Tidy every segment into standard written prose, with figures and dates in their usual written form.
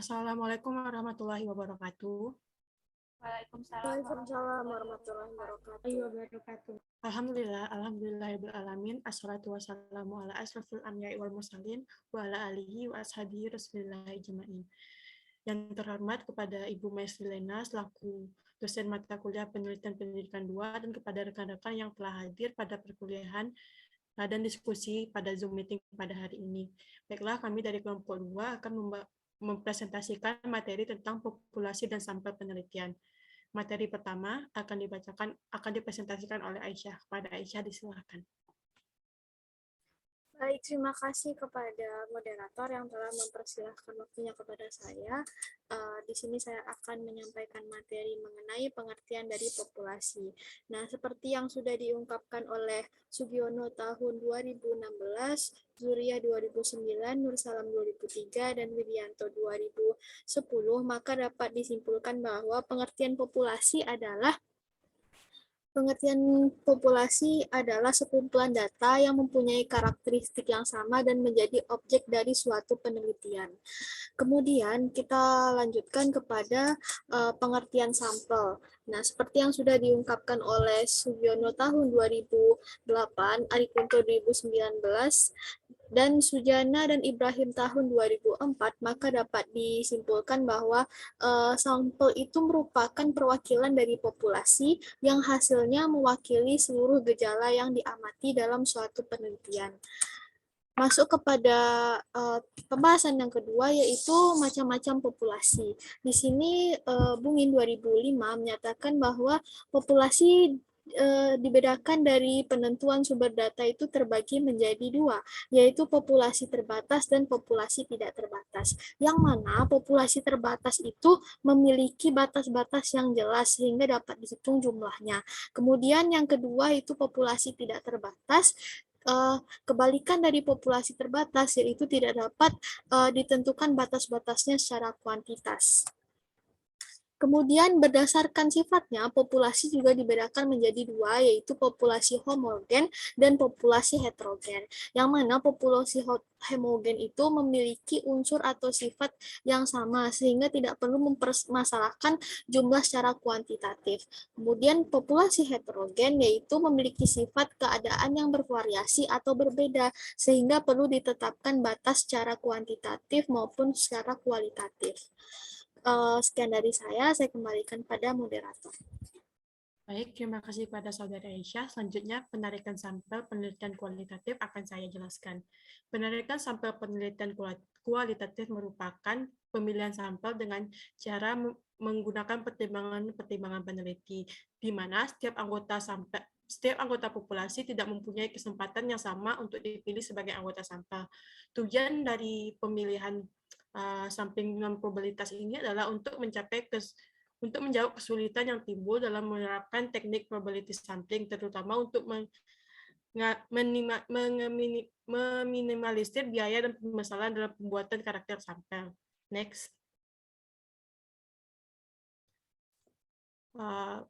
Assalamualaikum warahmatullahi wabarakatuh. Waalaikumsalam warahmatullahi wabarakatuh. Alhamdulillahirabbil assalatu wassalamu ala asrofil anbiya'i wal mursalin wa ala alihi wa ashabihi rasulillah ajma'in. Yang terhormat kepada Ibu Meslena selaku dosen mata kuliah penelitian pendidikan 2 dan kepada rekan-rekan yang telah hadir pada perkuliahan dan diskusi pada Zoom meeting pada hari ini. Baiklah, kami dari kelompok 2 akan mempresentasikan materi tentang populasi dan sampel penelitian. Materi pertama akan dipresentasikan oleh Aisyah. Kepada Aisyah disilakan. Baik, terima kasih kepada moderator yang telah mempersilahkan waktunya kepada saya. Di sini saya akan menyampaikan materi mengenai pengertian dari populasi. Nah, seperti yang sudah diungkapkan oleh Sugiono tahun 2016, Zuria 2009, Nursalam 2003, dan Widianto 2010, maka dapat disimpulkan bahwa pengertian populasi adalah sekumpulan data yang mempunyai karakteristik yang sama dan menjadi objek dari suatu penelitian. Kemudian kita lanjutkan kepada pengertian sampel. Nah, seperti yang sudah diungkapkan oleh Sugiono tahun 2008, Arikunto 2019, dan Sujana dan Ibrahim tahun 2004, maka dapat disimpulkan bahwa sampel itu merupakan perwakilan dari populasi yang hasilnya mewakili seluruh gejala yang diamati dalam suatu penelitian. Masuk kepada pembahasan yang kedua, yaitu macam-macam populasi. Di sini Bungin 2005 menyatakan bahwa populasi dibedakan dari penentuan sumber data itu terbagi menjadi dua, yaitu populasi terbatas dan populasi tidak terbatas. Yang mana populasi terbatas itu memiliki batas-batas yang jelas sehingga dapat dihitung jumlahnya. Kemudian yang kedua itu populasi tidak terbatas. Kebalikan dari populasi terbatas, yaitu tidak dapat ditentukan batas-batasnya secara kuantitas. Kemudian berdasarkan sifatnya, populasi juga dibedakan menjadi dua, yaitu populasi homogen dan populasi heterogen. Yang mana populasi homogen itu memiliki unsur atau sifat yang sama, sehingga tidak perlu mempermasalahkan jumlah secara kuantitatif. Kemudian populasi heterogen yaitu memiliki sifat keadaan yang bervariasi atau berbeda, sehingga perlu ditetapkan batas secara kuantitatif maupun secara kualitatif. Sekian dari saya kembalikan pada moderator. Baik, terima kasih pada Saudara Aisyah. Selanjutnya, penarikan sampel penelitian kualitatif akan saya jelaskan. Penarikan sampel penelitian kualitatif merupakan pemilihan sampel dengan cara menggunakan pertimbangan peneliti, di mana setiap anggota populasi tidak mempunyai kesempatan yang sama untuk dipilih sebagai anggota sampel. Tujuan dari pemilihan sampingan probabilitas ini adalah untuk menjawab kesulitan yang timbul dalam menerapkan teknik probability sampling, terutama untuk meminimalisir biaya dan permasalahan dalam pembuatan karakter sampel. Next.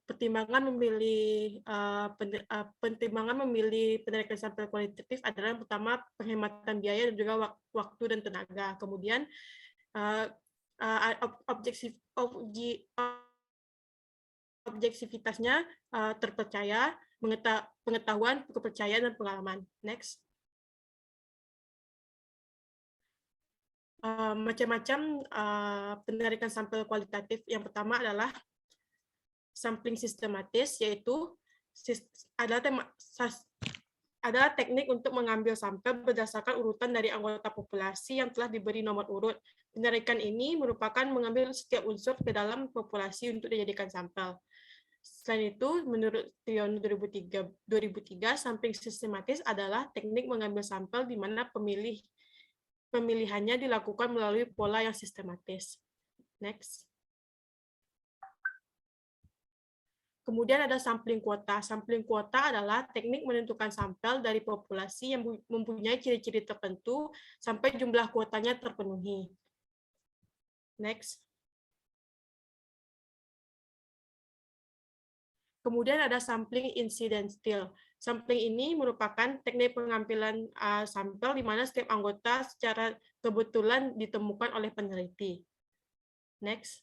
Pertimbangan memilih penarikan sampel kualitatif adalah yang pertama penghematan biaya dan juga waktu dan tenaga. Kemudian objektivitasnya terpercaya, pengetahuan, kepercayaan, dan pengalaman. Next. Macam-macam penarikan sampel kualitatif. Yang pertama adalah sampling sistematis, yaitu adalah teknik untuk mengambil sampel berdasarkan urutan dari anggota populasi yang telah diberi nomor urut. Penarikan ini merupakan mengambil setiap unsur ke dalam populasi untuk dijadikan sampel. Selain itu, menurut Triono 2003, sampling sistematis adalah teknik mengambil sampel di mana pemilihannya dilakukan melalui pola yang sistematis. Next. Kemudian ada sampling kuota. Sampling kuota adalah teknik menentukan sampel dari populasi yang mempunyai ciri-ciri tertentu sampai jumlah kuotanya terpenuhi. Next. Kemudian ada sampling incidental. Sampling ini merupakan teknik pengambilan sampel di mana setiap anggota secara kebetulan ditemukan oleh peneliti. Next.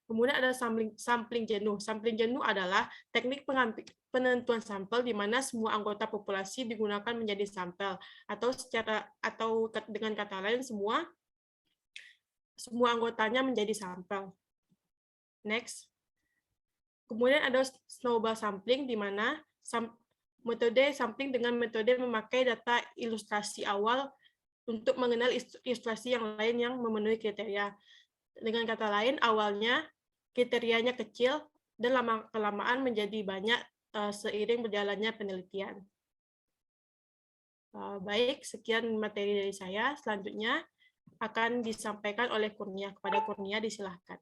Kemudian ada sampling jenuh. Sampling jenuh adalah teknik penentuan sampel di mana semua anggota populasi digunakan menjadi sampel, atau dengan kata lain semua anggotanya menjadi sampel. Next. Kemudian ada snowball sampling di mana metode sampling dengan metode memakai data ilustrasi awal untuk mengenal ilustrasi yang lain yang memenuhi kriteria. Dengan kata lain, awalnya kriterianya kecil dan lama-kelamaan menjadi banyak seiring berjalannya penelitian. Baik, sekian materi dari saya. Selanjutnya akan disampaikan oleh Kurnia. Kepada Kurnia, disilahkan.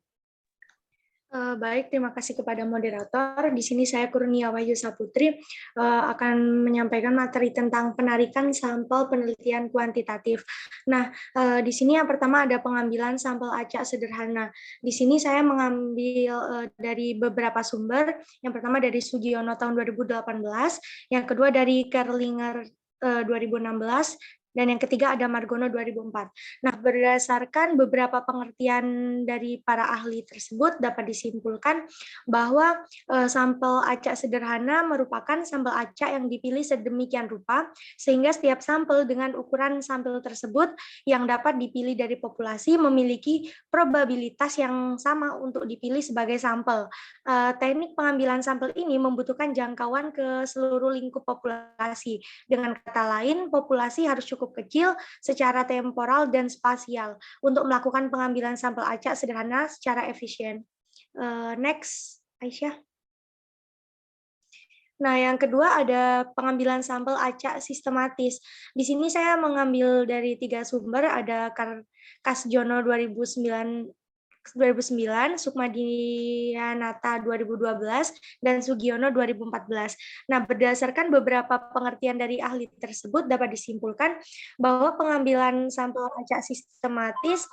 Baik, terima kasih kepada moderator. Di sini saya Kurnia Wahyu Saputri akan menyampaikan materi tentang penarikan sampel penelitian kuantitatif. Nah, di sini yang pertama ada pengambilan sampel acak sederhana. Di sini saya mengambil dari beberapa sumber. Yang pertama dari Sugiono tahun 2018, yang kedua dari Kerlinger 2016, dan yang ketiga ada Margono 2004. Nah, berdasarkan beberapa pengertian dari para ahli tersebut dapat disimpulkan bahwa sampel acak sederhana merupakan sampel acak yang dipilih sedemikian rupa sehingga setiap sampel dengan ukuran sampel tersebut yang dapat dipilih dari populasi memiliki probabilitas yang sama untuk dipilih sebagai sampel. Teknik pengambilan sampel ini membutuhkan jangkauan ke seluruh lingkup populasi. Dengan kata lain, populasi harus cukup kecil secara temporal dan spasial untuk melakukan pengambilan sampel acak sederhana secara efisien. Next, Aisyah. Nah, yang kedua ada pengambilan sampel acak sistematis. Di sini saya mengambil dari 3 sumber, ada Kasjono 2009, Sukmadianata 2012, dan Sugiono 2014. Nah, berdasarkan beberapa pengertian dari ahli tersebut dapat disimpulkan bahwa pengambilan sampel acak sistematis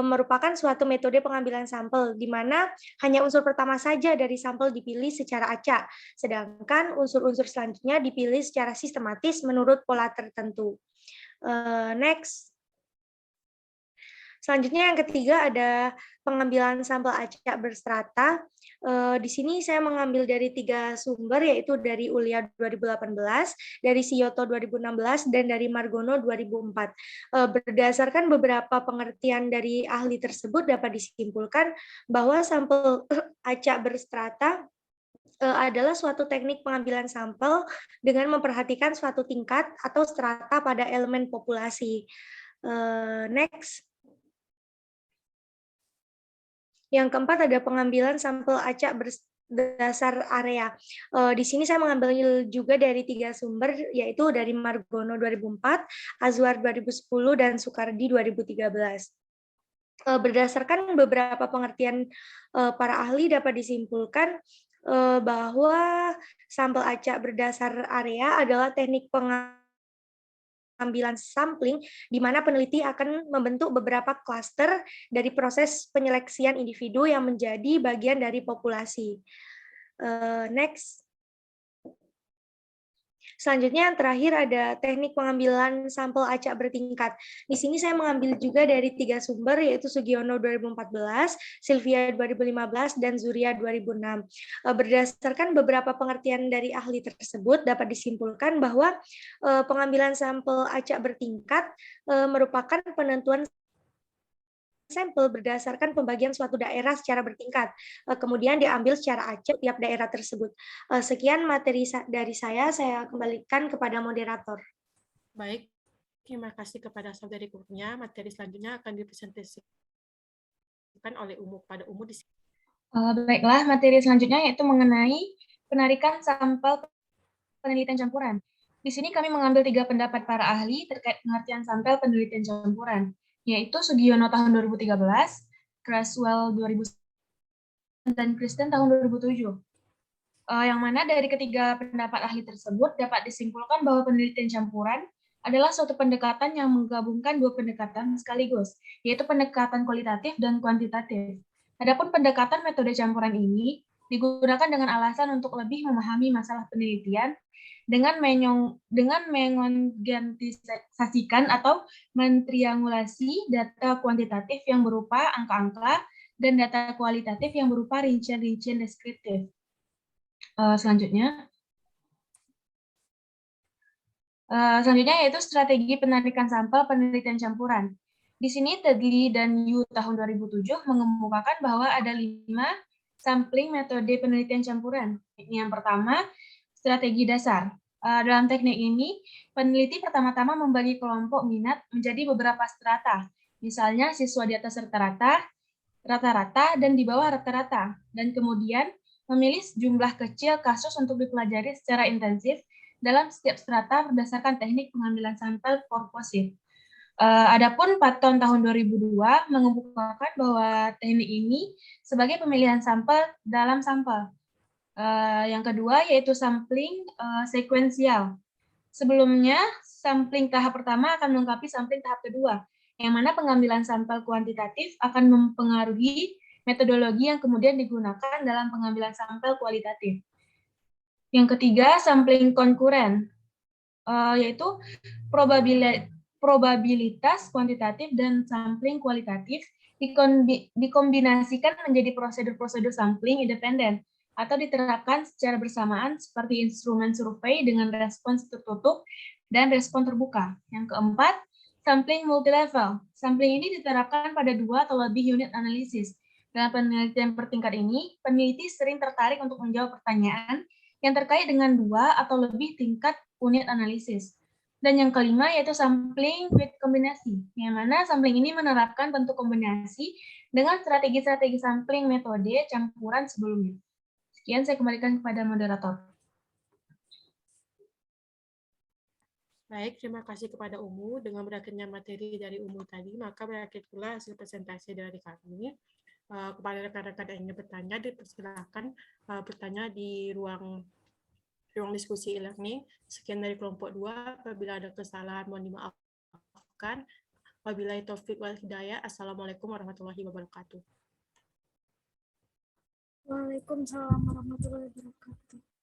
merupakan suatu metode pengambilan sampel di mana hanya unsur pertama saja dari sampel dipilih secara acak, sedangkan unsur-unsur selanjutnya dipilih secara sistematis menurut pola tertentu. Next. Selanjutnya yang ketiga ada pengambilan sampel acak berstrata. Di sini saya mengambil dari 3 sumber, yaitu dari Ulia 2018, dari Siyoto 2016, dan dari Margono 2004. Berdasarkan beberapa pengertian dari ahli tersebut dapat disimpulkan bahwa sampel acak berstrata adalah suatu teknik pengambilan sampel dengan memperhatikan suatu tingkat atau strata pada elemen populasi. Next. Yang keempat ada pengambilan sampel acak berdasar area. Di sini saya mengambil juga dari 3 sumber, yaitu dari Margono 2004, Azwar 2010, dan Sukardi 2013. Berdasarkan beberapa pengertian para ahli dapat disimpulkan bahwa sampel acak berdasar area adalah teknik pengambilan sampling di mana peneliti akan membentuk beberapa klaster dari proses penyeleksian individu yang menjadi bagian dari populasi. Next. Selanjutnya yang terakhir ada teknik pengambilan sampel acak bertingkat. Di sini saya mengambil juga dari 3 sumber, yaitu Sugiono 2014, Sylvia 2015, dan Zuria 2006. Berdasarkan beberapa pengertian dari ahli tersebut dapat disimpulkan bahwa pengambilan sampel acak bertingkat merupakan penentuan sampel berdasarkan pembagian suatu daerah secara bertingkat, kemudian diambil secara acak tiap daerah tersebut. Sekian materi dari saya kembalikan kepada moderator. Baik, terima kasih kepada saudari Kurnia. Materi selanjutnya akan dipresentasikan oleh pada Umu di sini. Baiklah, materi selanjutnya yaitu mengenai penarikan sampel penelitian campuran. Di sini kami mengambil 3 pendapat para ahli terkait pengertian sampel penelitian campuran, yaitu Sugiono tahun 2013, Creswell 2009, dan Kristen tahun 2007. Yang mana dari ketiga pendapat ahli tersebut dapat disimpulkan bahwa penelitian campuran adalah suatu pendekatan yang menggabungkan 2 pendekatan sekaligus, yaitu pendekatan kualitatif dan kuantitatif. Adapun pendekatan metode campuran ini digunakan dengan alasan untuk lebih memahami masalah penelitian dengan mengongentisasikan atau mentriangulasi data kuantitatif yang berupa angka-angka dan data kualitatif yang berupa rincian-rincian deskriptif. Selanjutnya yaitu strategi penarikan sampel penelitian campuran. Di sini Tedley dan Yu tahun 2007 mengemukakan bahwa ada 5 sampling metode penelitian campuran. Yang pertama, strategi dasar. Dalam teknik ini, peneliti pertama-tama membagi kelompok minat menjadi beberapa strata, misalnya siswa di atas rata-rata, rata-rata, dan di bawah rata-rata, dan kemudian memilih jumlah kecil kasus untuk dipelajari secara intensif dalam setiap strata berdasarkan teknik pengambilan sampel purposive. Adapun Patton tahun 2002 mengemukakan bahwa teknik ini sebagai pemilihan sampel dalam sampel. Yang kedua yaitu sampling sekuensial. Sebelumnya, sampling tahap pertama akan melengkapi sampling tahap kedua, yang mana pengambilan sampel kuantitatif akan mempengaruhi metodologi yang kemudian digunakan dalam pengambilan sampel kualitatif. Yang ketiga, sampling konkuren, yaitu probabilitas kuantitatif dan sampling kualitatif dikombinasikan menjadi prosedur-prosedur sampling independen atau diterapkan secara bersamaan seperti instrumen survei dengan respons tertutup dan respon terbuka. Yang keempat, sampling multilevel. Sampling ini diterapkan pada 2 atau lebih unit analisis. Dalam penelitian bertingkat ini, peneliti sering tertarik untuk menjawab pertanyaan yang terkait dengan 2 atau lebih tingkat unit analisis. Dan yang kelima yaitu sampling with kombinasi, yang mana sampling ini menerapkan bentuk kombinasi dengan strategi-strategi sampling metode campuran sebelumnya. Sekian saya kembalikan kepada moderator. Baik, terima kasih kepada Umu. Dengan berakhirnya materi dari Umu tadi, maka berakhir pula hasil presentasi dari kami. Kepada rekan-rekan yang ingin bertanya, dipersilakan bertanya di ruang diskusi e-learning. Sekian dari kelompok 2. Apabila ada kesalahan, mohon dimaafkan. Wabillahi taufiq wal hidayah. Assalamualaikum warahmatullahi wabarakatuh. Waalaikumsalam warahmatullahi wabarakatuh.